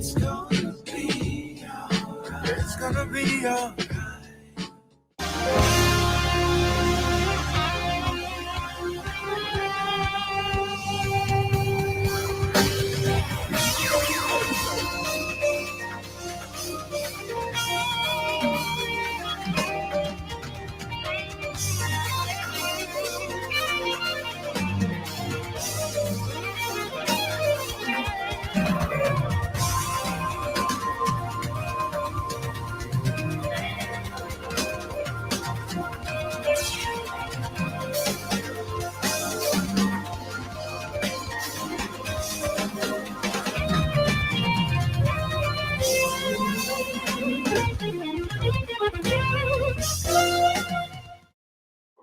It's gonna be alright. It's gonna be alright.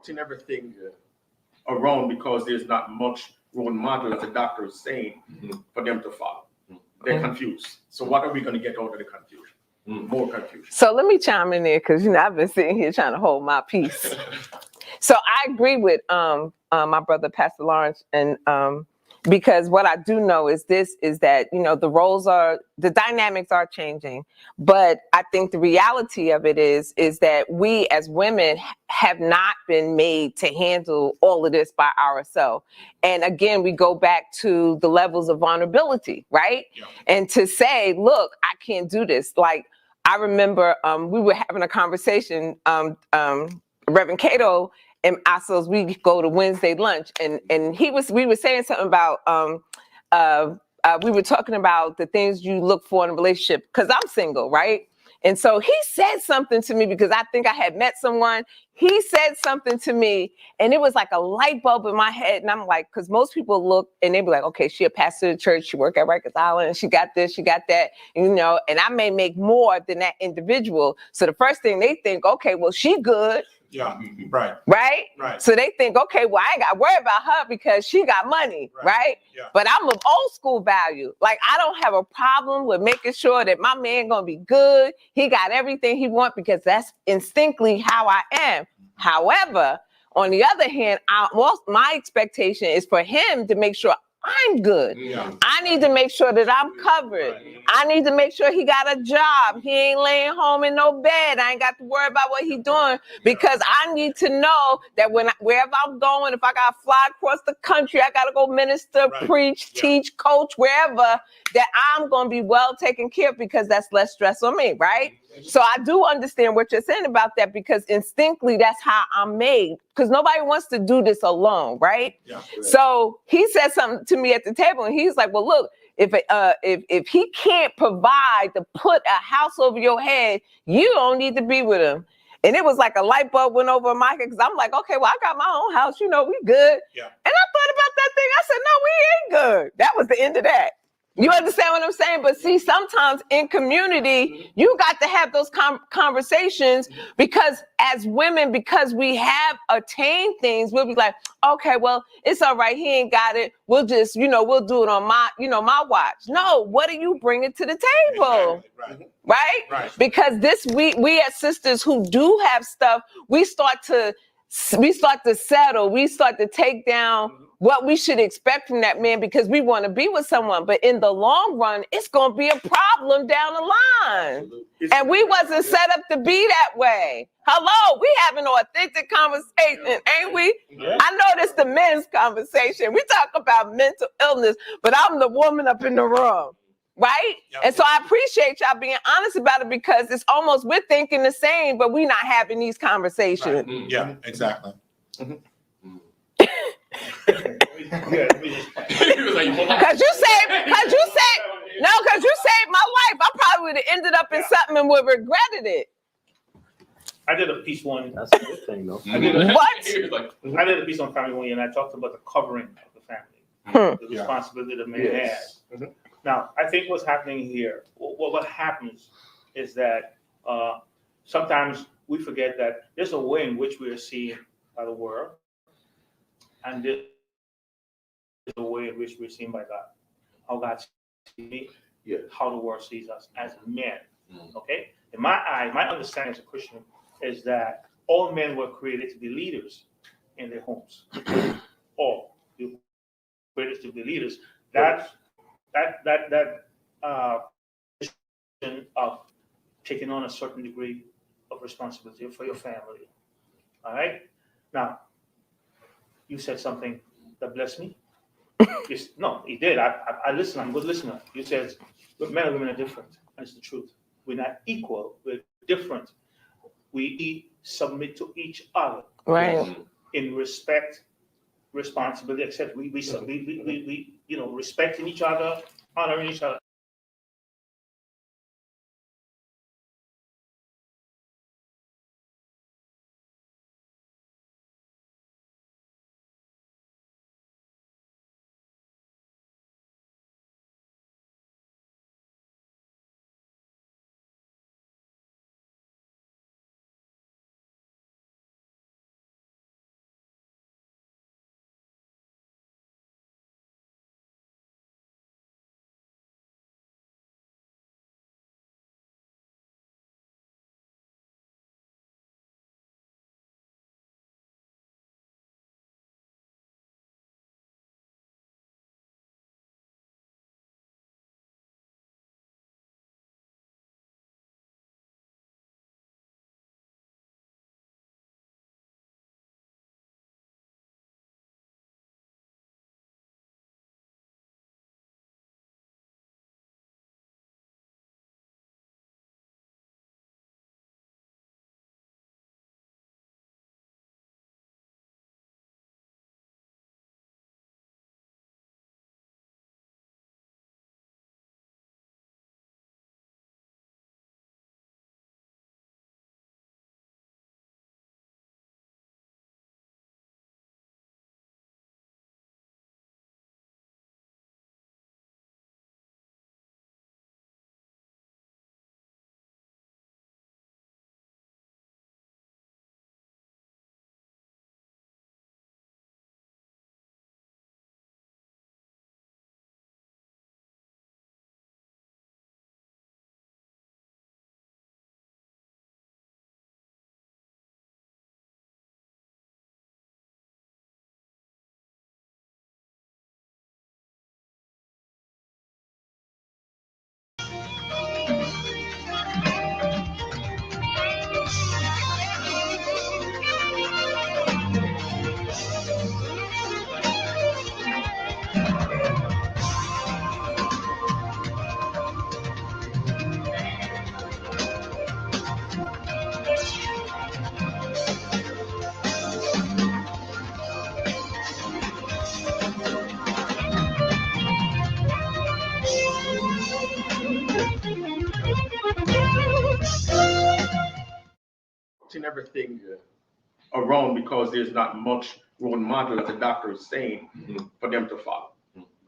And everything around because there's not much role model, as the doctor is saying, for them to follow. They're confused. So what are we going to get out of the confusion? More confusion. So let me chime in there because I've been sitting here trying to hold my peace. So I agree with my brother Pastor Lawrence, and because what I do know is that the dynamics are changing, but I think the reality of it is that we as women have not been made to handle all of this by ourselves. And again, we go back to the levels of vulnerability, right? Yeah. And to say, look, I can't do this. Like, I remember we were having a conversation, Reverend Cato and ourselves, we go to Wednesday lunch, and we were saying something about we were talking about the things you look for in a relationship, because I'm single, right? And so he said something to me because I think I had met someone. He said something to me, and it was like a light bulb in my head. And I'm like, because most people look and they be like, okay, she a pastor of the church, she work at Rikers Island, and she got this, she got that, and I may make more than that individual. So the first thing they think, okay, well, she good. Yeah, right. Right. So they think, okay, well, I ain't got to worry about her because she got money, right? Yeah. But I'm of old school value. Like, I don't have a problem with making sure that my man gonna be good. He got everything he wants because that's instinctively how I am. However, on the other hand, my expectation is for him to make sure I'm good. Yeah. I need to make sure that I'm covered. Right. I need to make sure he got a job. He ain't laying home in no bed. I ain't got to worry about what he's doing, because I need to know that wherever I'm going, if I got to fly across the country, I got to go minister, preach, teach, coach, wherever, that I'm going to be well taken care of, because that's less stress on me, right? So I do understand what you're saying about that, because instinctively that's how I'm made, because nobody wants to do this alone, right? Yeah, right. So he said something to me at the table, and he's like, well, look, if he can't provide to put a house over your head, you don't need to be with him. And it was like a light bulb went over my head, because I'm like, okay, well, I got my own house, we good. Yeah. And I thought about that thing. I said, no, we ain't good. That was the end of that. You understand what I'm saying? But see, sometimes in community, you got to have those conversations, because as women, because we have attained things, we'll be like, okay, well, it's all right. He ain't got it. We'll just, we'll do it on my watch. No, what are you bringing to the table? Exactly. Right? Because we as sisters who do have stuff, we start to settle. We start to take down what we should expect from that man, because we want to be with someone. But in the long run, it's going to be a problem down the line. And we wasn't set up to be that way. Hello, we have an authentic conversation, ain't we? Yeah. I know this the men's conversation. We talk about mental illness, but I'm the woman up in the room. Right? Yep. And so I appreciate y'all being honest about it, because it's almost we're thinking the same, but we're not having these conversations. Right. Yeah, exactly. Because you saved my life. I probably would have ended up in something and would have regretted it. I did a piece one. That's a good thing, though. I did a piece on family one, and I talked about the covering of the family, the responsibility the man has. Mm-hmm. Now, I think what's happening here, what happens is that sometimes we forget that there's a way in which we are seen by the world, and there's a way in which we're seen by God. How God sees me, how the world sees us as men. Okay? In my eye, my understanding as a Christian is that all men were created to be leaders in their homes. All created to be leaders. That of taking on a certain degree of responsibility for your family. All right? Now, you said something that blessed me. No, he did. I listen. I'm a good listener. You said, "Look, men and women are different." That's the truth. We're not equal. We're different. We submit to each other. Right. In respect, responsibility, etc. We respecting each other, honoring each other. Everything around because there's not much role model, as the doctor is saying, for them to follow.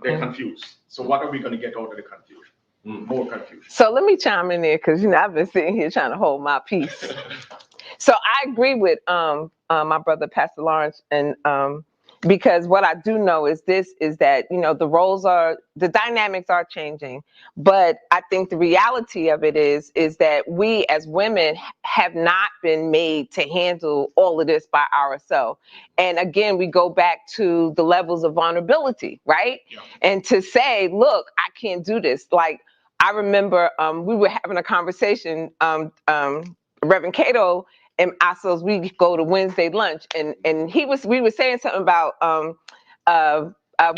They're confused. So what are we going to get out of the confusion? More confusion. So let me chime in there because I've been sitting here trying to hold my peace. So I agree with my brother Pastor Lawrence, and because what I do know is that the dynamics are changing, but I think the reality of it is that we as women have not been made to handle all of this by ourselves. And again, we go back to the levels of vulnerability, right? Yeah. And to say, look, I can't do this. Like, I remember we were having a conversation, Reverend Cato and ourselves, we go to Wednesday lunch, and we were saying something about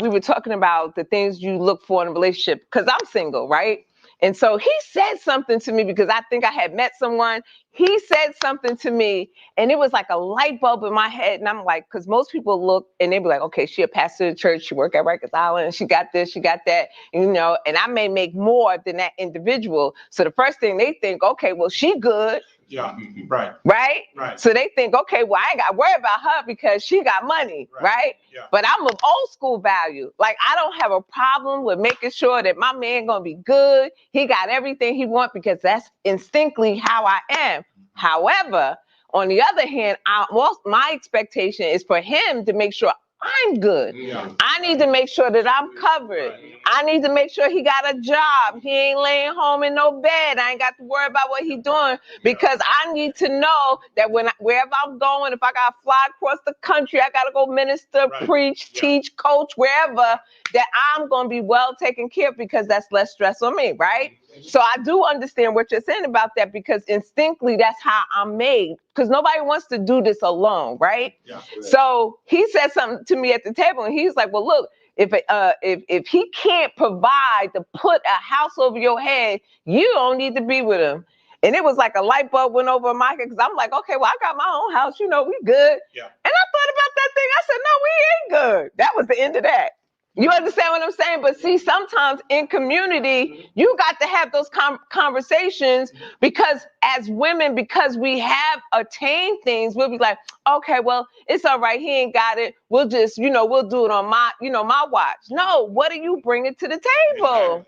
we were talking about the things you look for in a relationship, because I'm single, right? And so he said something to me because I think I had met someone. He said something to me, and it was like a light bulb in my head. And I'm like, because most people look and they be like, okay, she a pastor of the church, she work at Rikers Island, and she got this, she got that, and I may make more than that individual. So the first thing they think, okay, well, she good. Yeah, right. Right? So they think, okay, well, I ain't got to worry about her because she got money, right? Yeah. But I'm of old school value. Like, I don't have a problem with making sure that my man going to be good. He got everything he wants because that's instinctively how I am. However, on the other hand, my expectation is for him to make sure I'm good. Yeah. I need to make sure that I'm covered. I need to make sure he got a job. He ain't laying home in no bed. I ain't got to worry about what he's doing because I need to know that wherever I'm going, if I got to fly across the country, I got to go minister, preach, teach, coach, wherever, that I'm going to be well taken care of because that's less stress on me, right? So I do understand what you're saying about that because instinctively that's how I'm made because nobody wants to do this alone, right? Yeah. So he said something to me at the table and he's like, well, look, if he can't provide to put a house over your head, you don't need to be with him. And it was like a light bulb went over my head because I'm like, okay, well, I got my own house, we good. Yeah. And I thought about that thing. I said, no, we ain't good. That was the end of that. You understand what I'm saying? But see, sometimes in community, you got to have those conversations because as women, because we have attained things, we'll be like, okay, well, it's all right. He ain't got it. We'll just, we'll do it on my, my watch. No, what are you bringing to the table?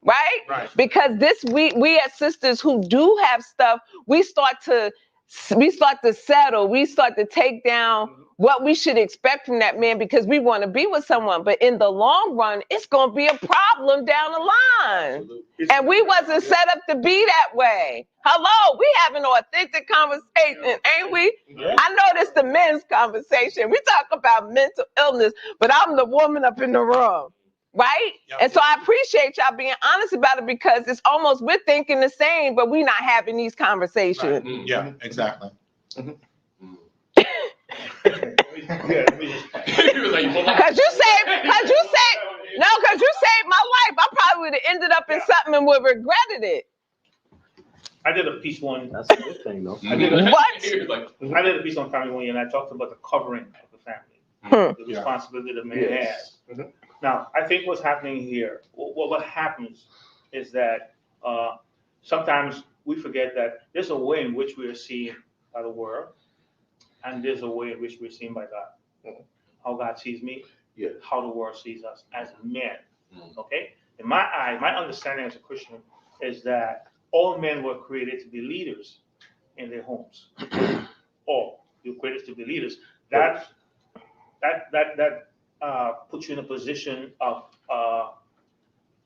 Right? Because we as sisters who do have stuff, we start to settle. We start to take down what we should expect from that man because we want to be with someone. But in the long run, it's going to be a problem down the line. And we wasn't set up to be that way. Hello, we having an authentic conversation, ain't we? I know this the men's conversation. We talk about mental illness, but I'm the woman up in the room. Right? And so I appreciate y'all being honest about it because it's almost we're thinking the same, but we're not having these conversations. Yeah, exactly. Because you saved my life. I probably would have ended up in something and would have regretted it. I did a piece one. That's a good thing, though. I did What? a piece on family one, and I talked about the covering of the family, the responsibility the man has. Now, I think what's happening here, what happens is that sometimes we forget that there's a way in which we are seen by the world, and there's a way in which we're seen by God. How God sees me, how the world sees us as men. Okay? In my eye, my understanding as a Christian is that all men were created to be leaders in their homes. All you're created to be leaders. That puts you in a position of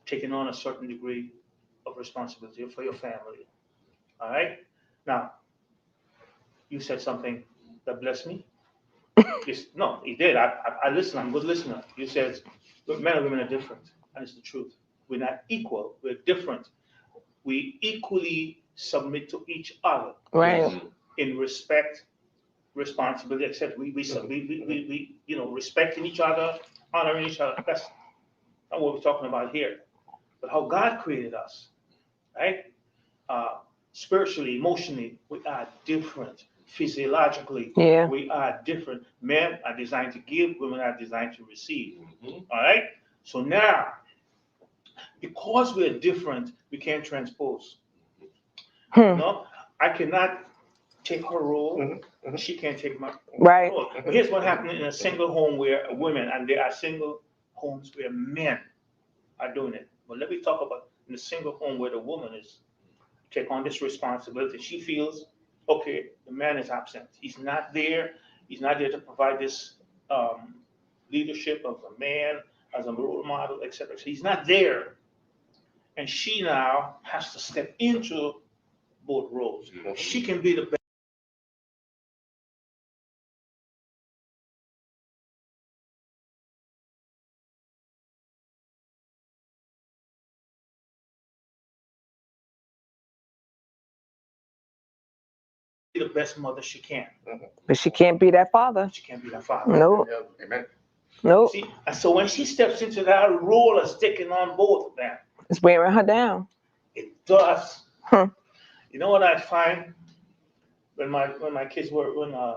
taking on a certain degree of responsibility for your family. All right? Now, you said something that blessed me. No, he did. I listen. I'm a good listener. You said, look, men and women are different. And it's the truth. We're not equal. We're different. We equally submit to each other. Right. In respect, responsibility, except we respecting each other, honoring each other. That's not what we're talking about here. But how God created us, right? Spiritually, emotionally, we are different. Physiologically, we are different. Men are designed to give, women are designed to receive. All right? So now, because we're different, we can't transpose. No, I cannot take her role. She can't take my role. But here's what happened in a single home where women, and there are single homes where men are doing it. But let me talk about in a single home where the woman is take on this responsibility. She feels, okay, the man is absent. He's not there. He's not there to provide this leadership of a man as a role model, etc. So he's not there. And she now has to step into both roles. She can be the best. The best mother she can. But she can't be that father. She can't be that father. No. Amen. No. See, and so when she steps into that role of taking on both of them, It's wearing her down. it does. Huh. You know what I find when my kids were when my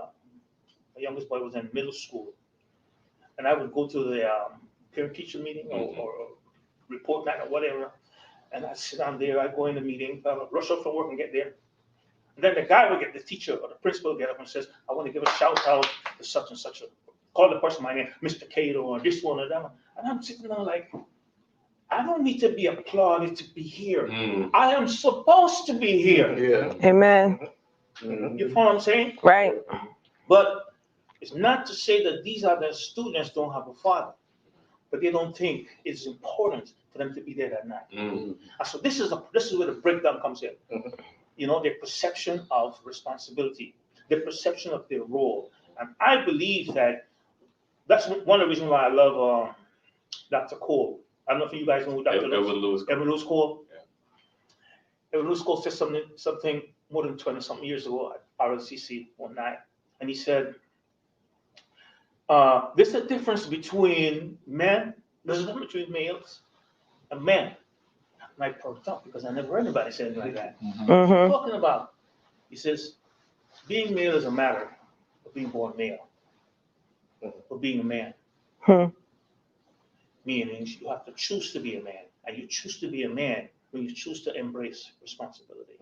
youngest boy was in middle school, and I would go to the parent-teacher meeting or report night or whatever, and I'd sit down there. I'd go in the meeting, rush off from work and get there. And then the guy would get, the teacher or the principal would get up and says, I want to give a shout out to such and such. Call the person by name, Mr. Cato or this one or that one. And I'm sitting there like, I don't need to be applauded to be here. I am supposed to be here. Amen. You follow what I'm saying? Right. But It's not to say that these other students don't have a father, but they don't think it's important for them to be there that night. And so this is where the breakdown comes in. You know, their perception of responsibility, their perception of their role. And I believe that's one of the reasons why I love Dr. Cole. I don't know if you guys know who Dr. Edward Lewis Cole. Yeah. Edward Lewis Cole said something more than 20-something years ago at RLCC one night. And he said, there's a difference between men, there's a difference between males and men. I perked up because I never heard anybody say anything like that. What are you talking about? He says, being male is a matter of being born male, of being a man. Meaning you have to choose to be a man, and you choose to be a man when you choose to embrace responsibility.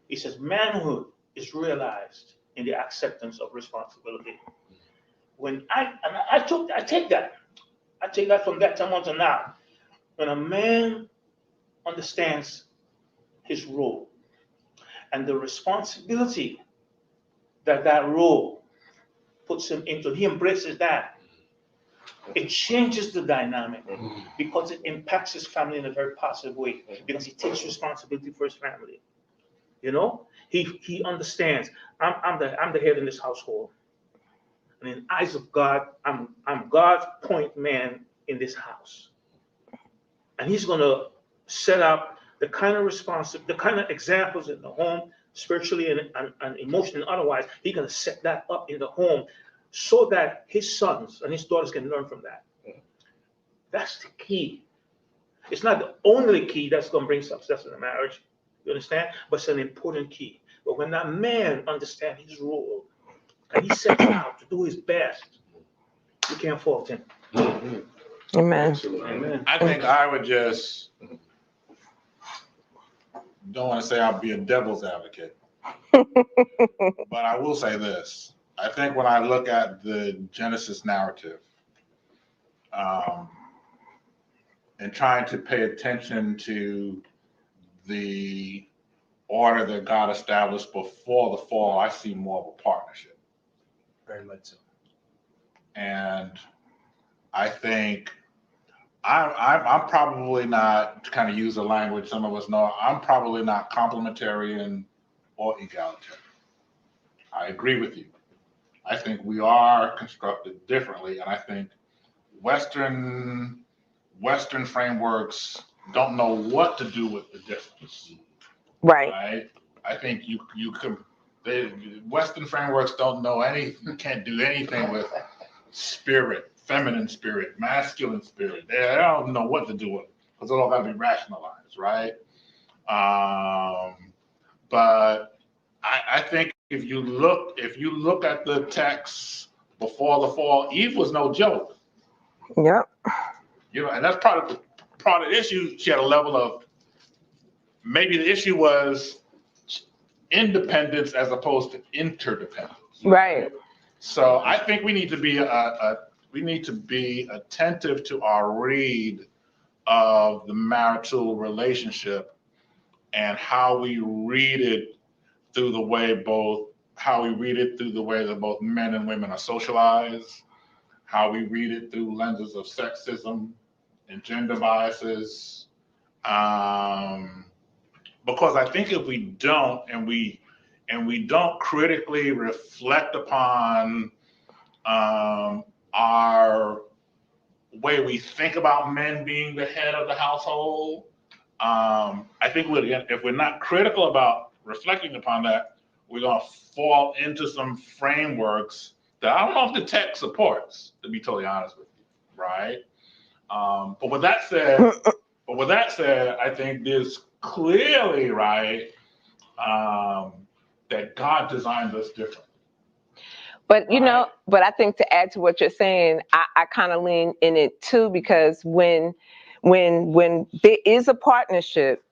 He says manhood is realized in the acceptance of responsibility. When I take that from that time on to now. When a man understands his role and the responsibility that role puts him into, he embraces that. It changes the dynamic because it impacts his family in a very positive way because he takes responsibility for his family. You know, he understands. I'm the head in this household, and in the eyes of God, I'm God's point man in this house, and He's going to set up the kind of examples in the home, spiritually and emotionally and otherwise. He's going to set that up in the home so that his sons and his daughters can learn from that. That's the key. It's not the only key that's going to bring success in a marriage, you understand? But it's an important key. But when that man understands his role and he sets out to do his best, you can't fault him. Amen. Amen. I think I would just, don't want to say I'll be a devil's advocate, but I will say this. I think when I look at the Genesis narrative, and trying to pay attention to the order that God established before the fall, I see more of a partnership. Very much so. And I think I'm probably not, to kind of use the language some of us know, I'm probably not complementarian or egalitarian. I agree with you. I think we are constructed differently, and I think Western frameworks don't know what to do with the difference. Right. I think Western frameworks don't know anything, can't do anything with spirit, feminine spirit, masculine spirit. They don't know what to do with it because it all got to be rationalized, right? But I think if you look at the texts before the fall, Eve was no joke. Yep. You know, and that's part of the issue. She had a level of, maybe the issue was independence as opposed to interdependence. Right. So I think we need to be attentive to our read of the marital relationship and how we read it through the way that both men and women are socialized, how we read it through lenses of sexism and gender biases. Because I think if we don't, and we don't critically reflect upon our way we think about men being the head of the household, I think if we're not critical about reflecting upon that, we're going to fall into some frameworks that I don't know if the text supports, to be totally honest with you, right? But with that said, I think there's clearly, right, that God designed us differently. But but I think to add to what you're saying, I kind of lean in it too, because when there is a partnership,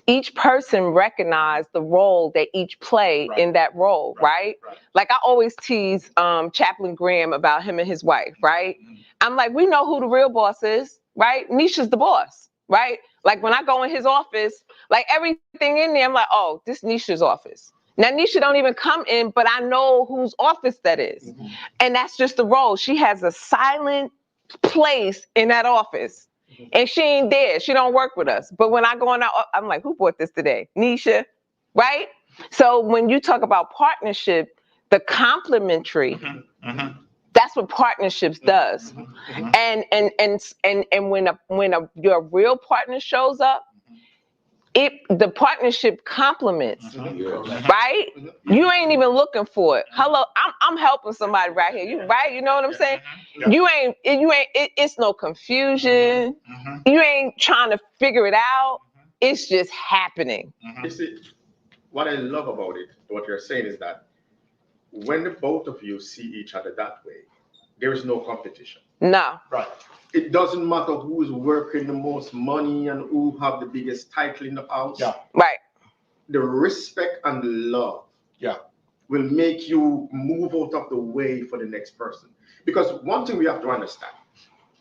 each person recognize the role that each play in that role, right? Like I always tease Chaplain Graham about him and his wife, right? I'm like, we know who the real boss is, right? Nisha's the boss, right? Like when I go in his office, like everything in there, I'm like, oh, this Nisha's office. Now Nisha don't even come in, but I know whose office that is. And that's just the role. She has a silent place in that office. And she ain't there. She don't work with us. But when I go in, I'm like, who bought this today? Nisha, right? So when you talk about partnership, the complementary, that's what partnerships does. And when your real partner shows up, the partnership complements, right? You ain't even looking for it. Hello, I'm helping somebody right here. You right? You know what I'm saying? You ain't. It's no confusion. You ain't trying to figure it out. It's just happening. You see, what I love about it, what you're saying is that when the both of you see each other that way, there is no competition. No. Right. It doesn't matter who is working the most money and who have the biggest title in the house. Yeah. Right. The respect and the love will make you move out of the way for the next person. Because one thing we have to understand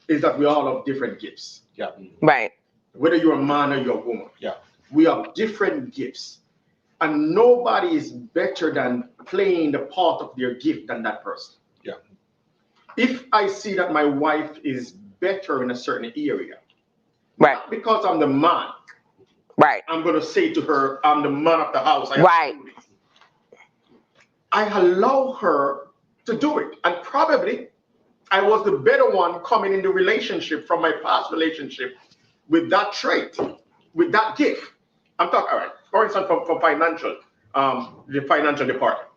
is that we all have different gifts. Yeah. Right. Whether you're a man or you're a woman. Yeah. We have different gifts. And nobody is better than playing the part of their gift than that person. Yeah. If I see that my wife is better in a certain area, Right. not because I'm the man, Right. I'm going to say to her, I'm the man of the house. I have Right. to do this. I allow her to do it. And probably I was the better one coming in the relationship from my past relationship with that trait, with that gift. I'm talking, all right, for instance, from financial, the financial department.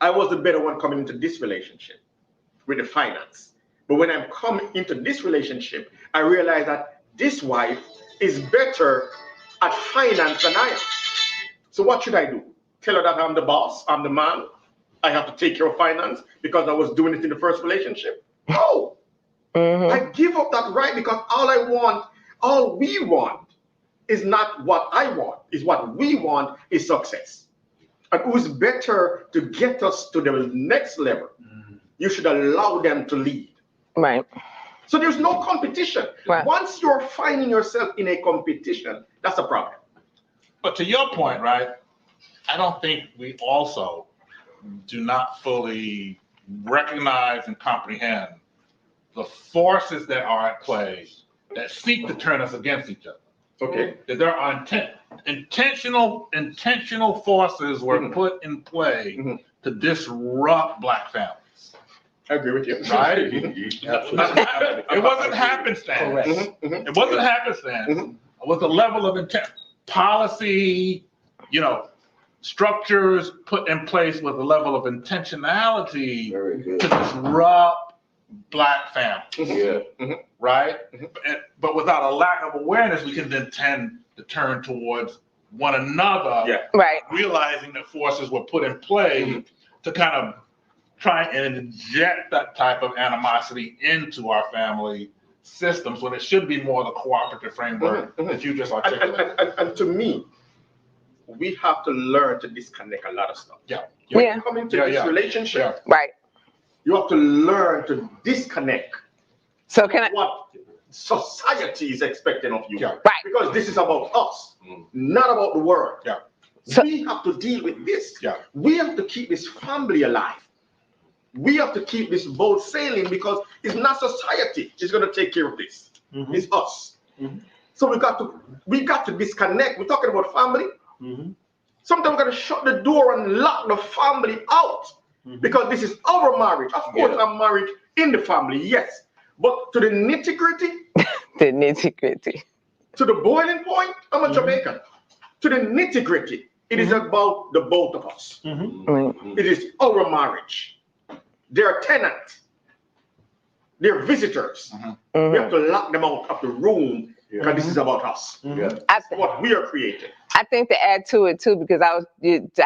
I was the better one coming into this relationship with the finance. But when I'm coming into this relationship, I realize that this wife is better at finance than I am. So what should I do? Tell her that I'm the boss, I'm the man, I have to take care of finance because I was doing it in the first relationship? No. I give up that right because all we want is not what I want, is what we want is success. And who's better to get us to the next level? You should allow them to lead. Right. So there's no competition. Right. Once you're finding yourself in a competition, that's a problem. But to your point, right, I don't think we also do not fully recognize and comprehend the forces that are at play that seek to turn us against each other. Okay. That there are intentional forces were put in play to disrupt Black families. I agree with you. Right? It wasn't happenstance. It wasn't happenstance. It was a level of intent, policy, structures put in place with a level of intentionality to disrupt Black families. Right? But without a lack of awareness, we can then tend to turn towards one another, Right. realizing that forces were put in play to kind of try and inject that type of animosity into our family systems when it should be more the cooperative framework that you just articulated. And to me, we have to learn to disconnect a lot of stuff. Yeah. When you come into this relationship, Right. you have to learn to disconnect So can I? what society is expecting of you. Right. Because this is about us, not about the world. So- We have to deal with this. Yeah. We have to keep this family alive. We have to keep this boat sailing because it's not society. It's going to take care of this. It's us. So we got to disconnect. We're talking about family. Sometimes we're going to shut the door and lock the family out because this is our marriage. Of course, I'm married in the family, yes. But to the nitty-gritty, The nitty-gritty. to the boiling point, I'm a Jamaican. To the nitty-gritty, it is about the both of us. It is our marriage. They're tenants. They're visitors. We have to lock them out of the room because this is about us. What we are creating. I think to add to it too, because I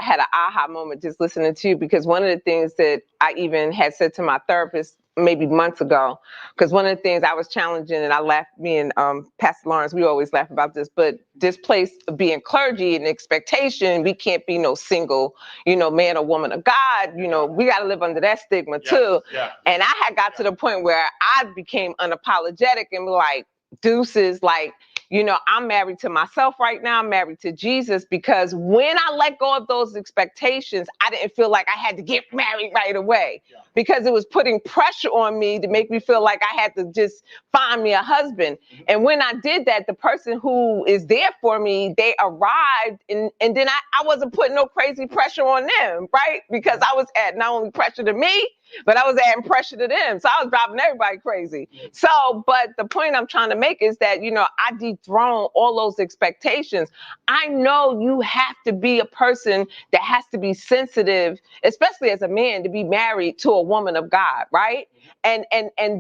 had an aha moment just listening to you, because one of the things that I even had said to my therapist maybe months ago, because one of the things I was challenging, and I laughed, me and Pastor Lawrence, we always laugh about this, but this place being clergy and expectation, we can't be no single, man or woman of God, we got to live under that stigma too. And I had got to the point where I became unapologetic and like, deuces, like, you know, I'm married to myself right now. I'm married to Jesus, because when I let go of those expectations, I didn't feel like I had to get married right away, because it was putting pressure on me to make me feel like I had to just find me a husband. And when I did that, the person who is there for me, they arrived, and then I wasn't putting no crazy pressure on them, right? Because I was adding not only pressure to me, but I was adding pressure to them. So I was driving everybody crazy. So, but the point I'm trying to make is that, you know, I dethrone all those expectations. I know you have to be a person that has to be sensitive, especially as a man, to be married to a woman of God, right? And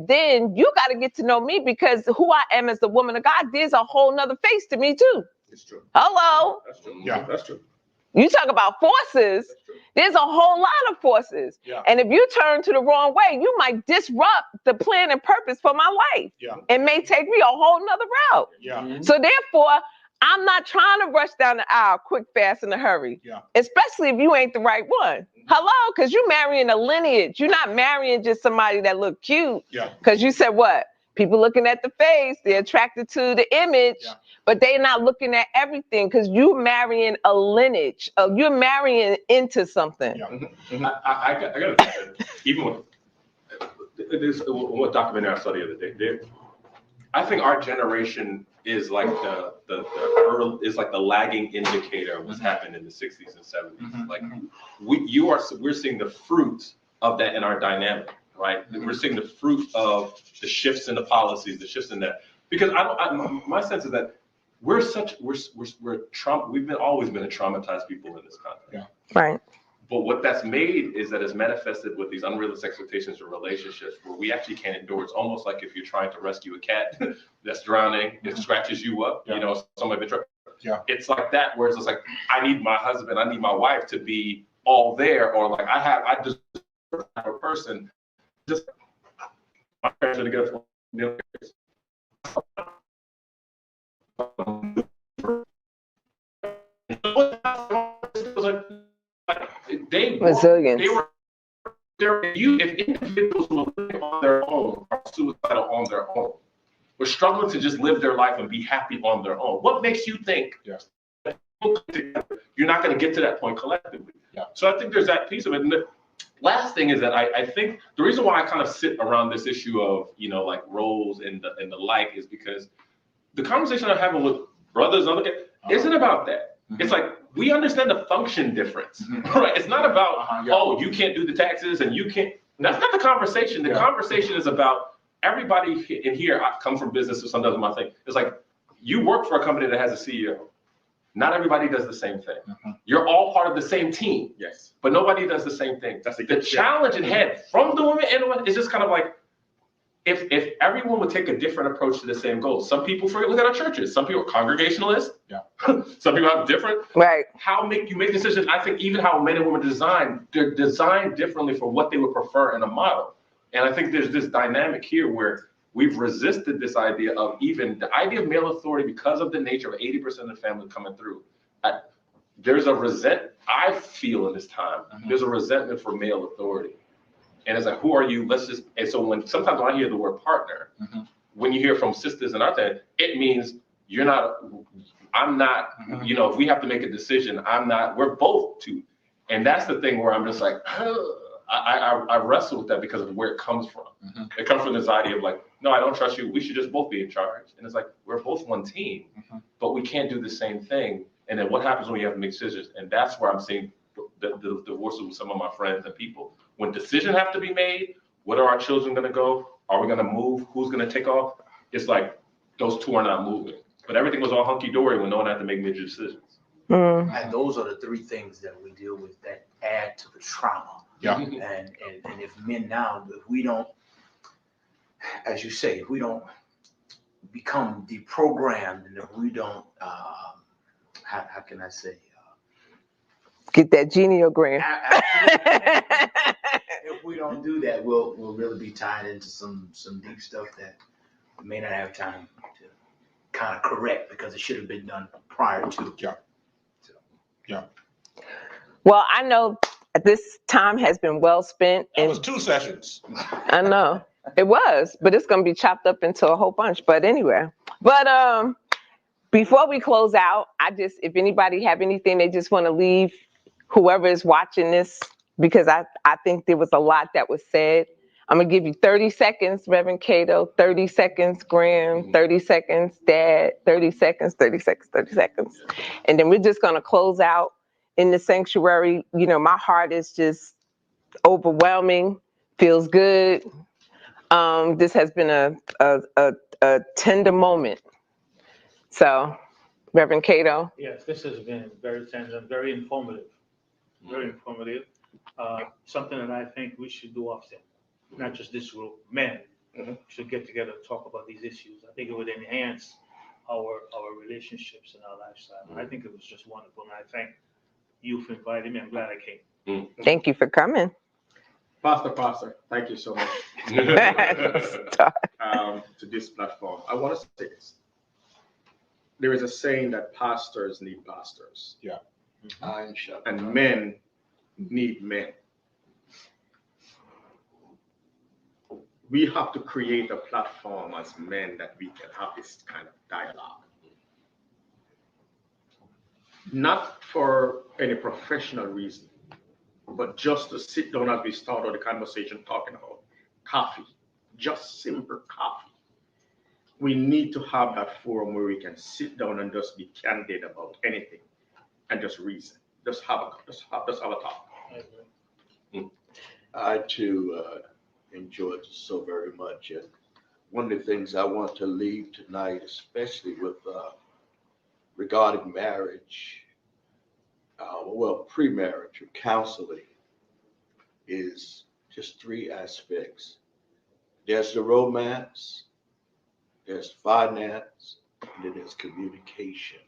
then you got to get to know me, because who I am as the woman of God, there's a whole nother face to me too. It's true. Hello. That's true. Yeah. That's true. You talk about forces, there's a whole lot of forces. Yeah. And if you turn to the wrong way, you might disrupt the plan and purpose for my life. Yeah. It may take me a whole nother route. Yeah. So therefore, I'm not trying to rush down the aisle quick, fast, in a hurry. Yeah. Especially if you ain't the right one. Hello, because you're marrying a lineage. You're not marrying just somebody that look cute. Yeah. Because you said what? People looking at the face, they're attracted to the image, but they're not looking at everything, because you're marrying a lineage. You're marrying into something. Yeah. I got to say, even with this, what documentary I saw the other day, I think our generation is like the early, is like the lagging indicator of what's happened in the 60s and 70s. Like we're seeing the fruits of that in our dynamic, right? We're seeing the fruit of the shifts in the policies, the shifts in that. Because my sense is that we've always been a traumatized people in this context. Yeah. Right. But what that's made is that it's manifested with these unrealistic expectations of relationships where we actually can't endure. It's almost like if you're trying to rescue a cat that's drowning, it scratches you up, you know, somebody. Yeah. It's like that, where it's just like, I need my husband, I need my wife to be all there, or like I just have a person. Just my parents are together for Resilience. If individuals who are living on their own are suicidal on their own, we're struggling to just live their life and be happy on their own. What makes you think that you're not going to get to that point collectively? Yeah. So I think there's that piece of it. And the last thing is that I think the reason why I kind of sit around this issue of, you know, like roles and the like is because the conversation I'm having with brothers and other guys isn't about that. It's like, we understand the function difference, right? It's not about, oh, you can't do the taxes and you can't. That's not the conversation. The conversation is about everybody in here. I come from business, so sometimes my thing. It's like, you work for a company that has a CEO. Not everybody does the same thing. You're all part of the same team. Yes. But nobody does the same thing. That's the challenge ahead from the women and the women is just kind of like, if everyone would take a different approach to the same goal. Some people look at our churches. Some people are congregationalists. Yeah. Some people have different. Right. How you make decisions. I think even how men and women design, they're designed differently for what they would prefer in a model. And I think there's this dynamic here where we've resisted this idea of even the idea of male authority because of the nature of 80% of the family coming through. There's a I feel in this time, there's a resentment for male authority. And it's like, who are you? And so sometimes when I hear the word partner, when you hear from sisters in our time, it means I'm not, you know, if we have to make a decision, we're both two. And that's the thing where I'm just like, I wrestle with that because of where it comes from. It comes from this idea of like, no, I don't trust you. We should just both be in charge. And it's like, we're both one team, but we can't do the same thing. And then what happens when you have to make decisions? And that's where I'm seeing the divorces with some of my friends and people. When decisions have to be made, where are our children going to go? Are we going to move? Who's going to take off? It's like those two are not moving. But everything was all hunky-dory when no one had to make major decisions. And those are the three things that we deal with that add to the trauma. Yeah. And if men now, if we don't, as you say, if we don't become deprogrammed, and if we don't, how can I say? Get that geniogram. If we don't do that, we'll really be tied into some deep stuff that we may not have time to kind of correct because it should have been done prior to. Yeah. Well, I know this time has been well spent. That was 2 sessions. I know it was, but it's going to be chopped up into a whole bunch. But anyway, Before we close out, if anybody have anything they just want to leave, whoever is watching this, because I think there was a lot that was said. I'm gonna give you 30 seconds, Reverend Cato, 30 seconds, Graham, 30 seconds, Dad, 30 seconds, 30 seconds, 30 seconds. And then we're just gonna close out in the sanctuary. You know, my heart is just overwhelming, feels good. This has been a tender moment. So, Reverend Cato. Yes, this has been very tender and very informative. Very informative. Something that I think we should do often. Not just this group, men should get together and talk about these issues. I think it would enhance our relationships and our lifestyle. I think it was just wonderful, and I thank you for inviting me. I'm glad I came. Thank you for coming. Pastor, thank you so much to this platform. I want to say this. There is a saying that pastors need pastors. Yeah. And men need men. We have to create a platform as men that we can have this kind of dialogue. Not for any professional reason, but just to sit down as we started the conversation talking about coffee, just simple coffee. We need to have that forum where we can sit down and just be candid about anything and just reason. Just have a talk. I too enjoyed it so very much, and one of the things I want to leave tonight, especially with regarding marriage, pre-marriage or counseling, is just three aspects. There's the romance, there's finance, and then there's communication.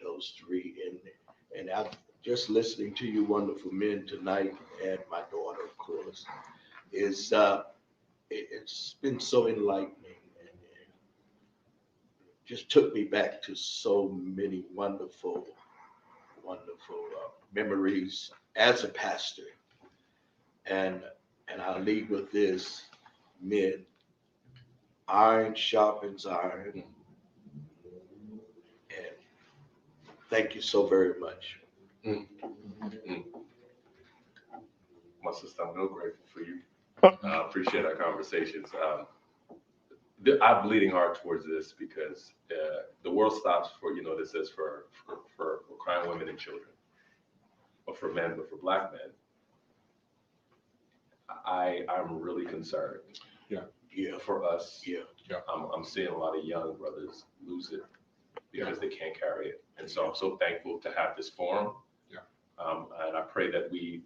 Those three, and I'm just listening to you wonderful men tonight, and my daughter, of course, is it's been so enlightening, and just took me back to so many wonderful memories as a pastor. And I'll leave with this: men, iron sharpens iron. And thank you so very much. My sister, I'm real grateful for you. I appreciate our conversations. I have a bleeding heart towards this because the world stops for, this is for crying women and children, or for men, but for Black men, I'm really concerned. Yeah. For us. Yeah. I'm seeing a lot of young brothers lose it because they can't carry it. And so I'm so thankful to have this forum. And I pray that we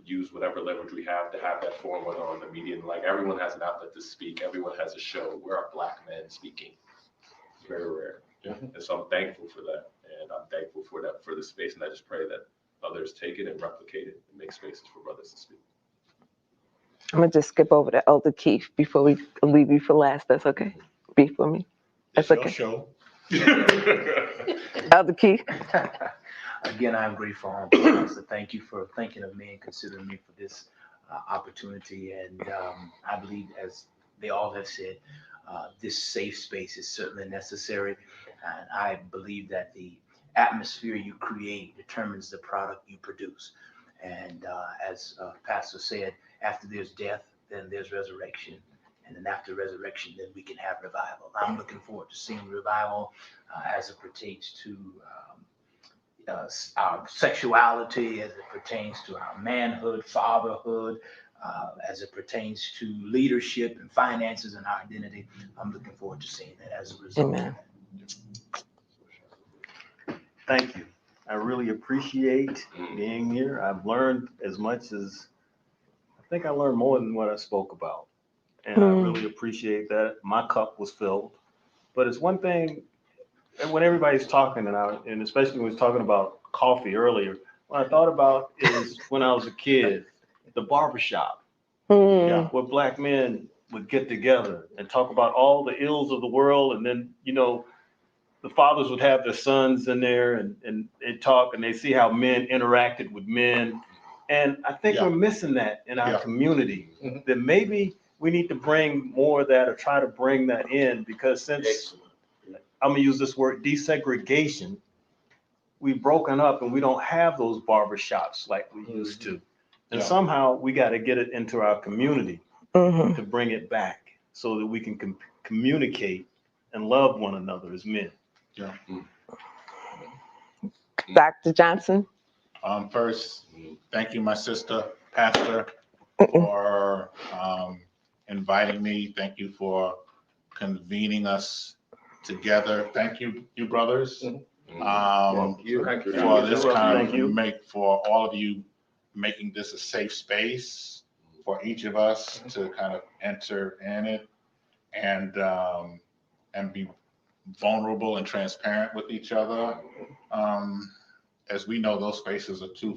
use whatever leverage we have to have that forum, whether on the media, and like everyone has an outlet to speak. Everyone has a show. Where are Black men speaking? It's very rare. And so I'm thankful for that. And I'm thankful for the space. And I just pray that others take it and replicate it and make spaces for brothers to speak. I'm gonna just skip over to Elder Keith before we leave you for last. That's okay? Before me? That's okay. Show. Elder Keith. Again, I'm grateful. So thank you for thinking of me and considering me for this opportunity. And I believe, as they all have said, this safe space is certainly necessary. And I believe that the atmosphere you create determines the product you produce. And as Pastor said, after there's death, then there's resurrection. And then after resurrection, then we can have revival. I'm looking forward to seeing revival as it pertains to our sexuality, as it pertains to our manhood, fatherhood, as it pertains to leadership and finances and our identity. I'm looking forward to seeing that as a result. Amen. Thank you. I really appreciate being here. I've learned as much as, I think I learned more than what I spoke about. And I really appreciate that. My cup was filled. But it's one thing, and when everybody's talking, and especially when we're talking about coffee earlier, what I thought about is when I was a kid, at the barbershop, where Black men would get together and talk about all the ills of the world. And then, the fathers would have their sons in there and they'd talk, and they see how men interacted with men. And I think we're missing that in our community, that maybe we need to bring more of that, or try to bring that in, because since I'm gonna use this word, desegregation. We've broken up and we don't have those barber shops like we used to. And somehow we got to get it into our community to bring it back so that we can communicate and love one another as men. Yeah. Dr. Johnson. First, thank you, my sister, Pastor, for inviting me. Thank you for convening us together. Thank you, you brothers, for this kind of for all of you making this a safe space for each of us to kind of enter in it and be vulnerable and transparent with each other. As we know, those spaces are too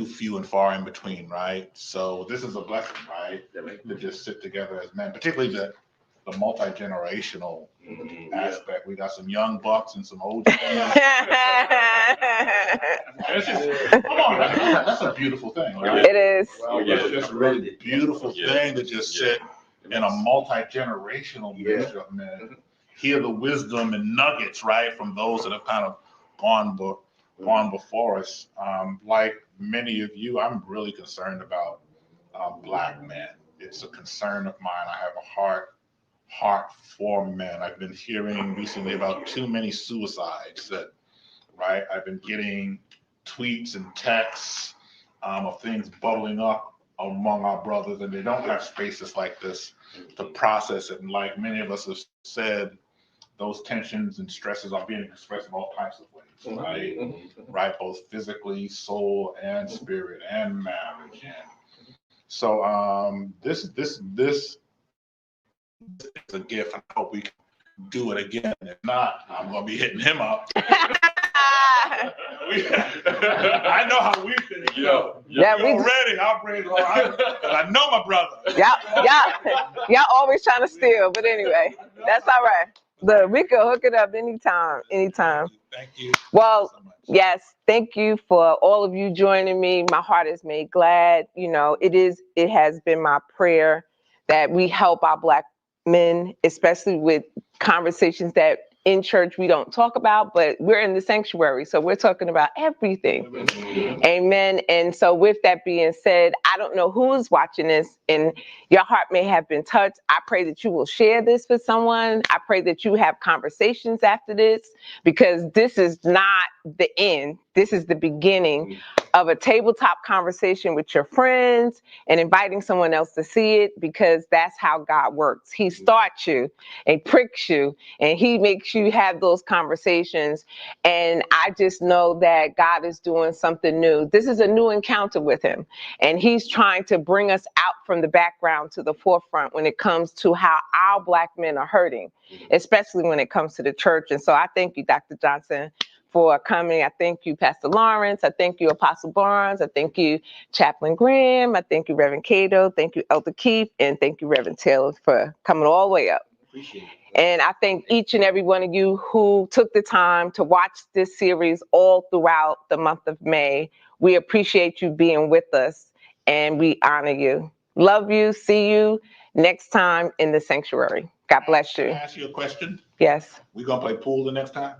few and far in between, right? So this is a blessing, right? To just sit together as men, particularly the multi-generational aspect. We got some young bucks and some old. Come on, that's a beautiful thing, right? It is. It's just a really beautiful thing to just sit in a multi-generational mixture of men, hear the wisdom and nuggets, right, from those that have kind of gone before us. Like many of you, I'm really concerned about Black men. It's a concern of mine. I have a heart for men. I've been hearing recently about too many suicides right? I've been getting tweets and texts of things bubbling up among our brothers, and they don't have spaces like this to process it. And like many of us have said, those tensions and stresses are being expressed in all types of ways, right? Right, both physically, soul, and spirit, and marriage. And so this is a gift. I hope we can do it again. If not, I'm gonna be hitting him up. I know how we finish. Ready? I'll bring it on. I know my brother. Y'all always trying to steal, but anyway, that's all right. Look, we can hook it up anytime. Thank you. Well, so much. yes, thank you for all of you joining me. My heart is made glad. You know, it has been my prayer that we help our Black men, especially with conversations that in church we don't talk about, but we're in the sanctuary, so we're talking about everything. Amen. And so with that being said, I don't know who's watching this and your heart may have been touched. I pray that you will share this with someone. I pray that you have conversations after this, because this is not the end. This is the beginning of a tabletop conversation with your friends and inviting someone else to see it, because that's how God works. He starts you and pricks you, and he makes you have those conversations. And I just know that God is doing something new. This is a new encounter with him, and he's trying to bring us out from the background to the forefront when it comes to how our Black men are hurting, especially when it comes to the church. And so I thank you, Dr. Johnson, for coming. I thank you, Pastor Lawrence. I thank you, Apostle Barnes. I thank you, Chaplain Graham. I thank you, Reverend Cato. Thank you, Elder Keith. And thank you, Reverend Taylor, for coming all the way up. Appreciate it. And I thank each and every one of you who took the time to watch this series all throughout the month of May. We appreciate you being with us, and we honor you. Love you. See you next time in the sanctuary. God bless you. Can I ask you a question? Yes. We gonna play pool the next time?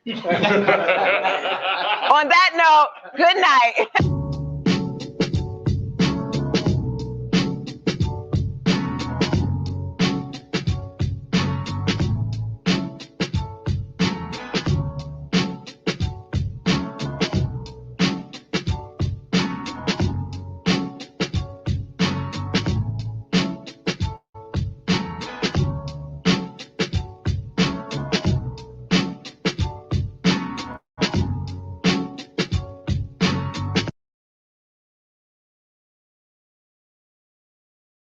On that note, good night.